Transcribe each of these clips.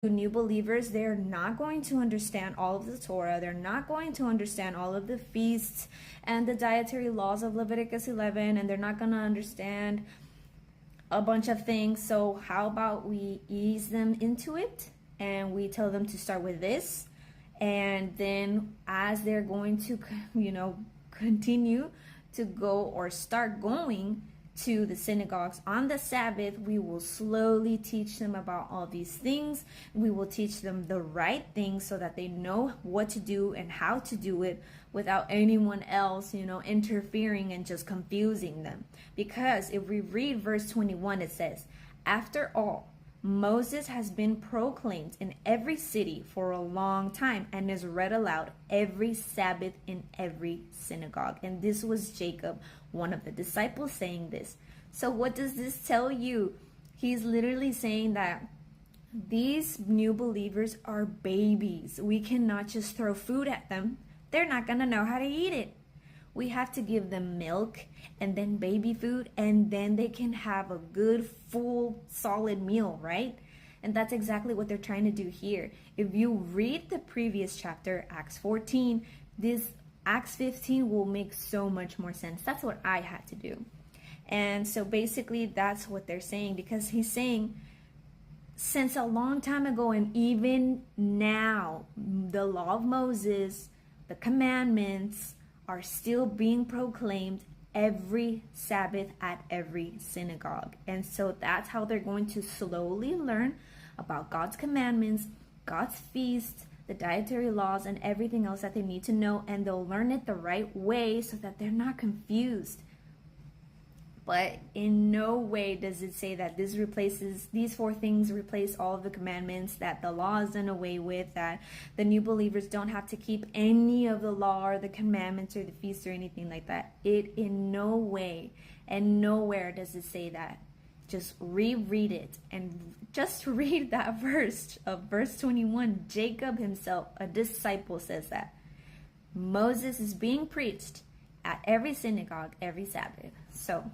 new believers, they're not going to understand all of the Torah. They're not going to understand all of the feasts and the dietary laws of Leviticus 11, and they're not going to understand a bunch of things. So how about we ease them into it and we tell them to start with this, and then as they're going to, continue to go or start going to the synagogues on the Sabbath, we will slowly teach them about all these things. We will teach them the right things so that they know what to do and how to do it without anyone else, interfering and just confusing them. Because if we read verse 21, it says, "After all, Moses has been proclaimed in every city for a long time and is read aloud every Sabbath in every synagogue." And this was Jacob, one of the disciples, saying this. So what does this tell you? He's literally saying that these new believers are babies. We cannot just throw food at them. They're not going to know how to eat it. We have to give them milk and then baby food, and then they can have a good, full, solid meal, right? And that's exactly what they're trying to do here. If you read the previous chapter, Acts 14, this Acts 15 will make so much more sense. That's what I had to do. And so basically that's what they're saying, because he's saying, since a long time ago and even now, the law of Moses, the commandments, are still being proclaimed every Sabbath at every synagogue. And so that's how they're going to slowly learn about God's commandments, God's feasts, the dietary laws, and everything else that they need to know. And they'll learn it the right way so that they're not confused. But in no way does it say that these four things replace all of the commandments, that the law is done away with, that the new believers don't have to keep any of the law or the commandments or the feasts or anything like that. It in no way and nowhere does it say that. Just reread it and just read that verse of verse 21. Jacob himself, a disciple, says that Moses is being preached at every synagogue every Sabbath. So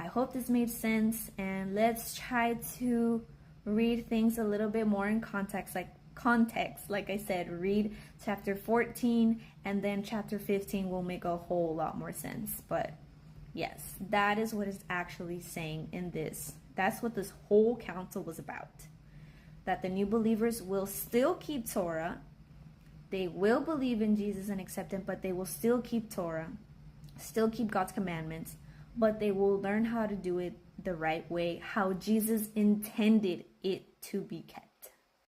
I hope this made sense, and let's try to read things a little bit more in context. Like I said, read chapter 14 and then chapter 15 will make a whole lot more sense. But yes, that is what it's actually saying in this. That's what this whole council was about. That the new believers will still keep Torah. They will believe in Jesus and accept him, but they will still keep Torah, still keep God's commandments, but they will learn how to do it the right way, how Jesus intended it to be kept.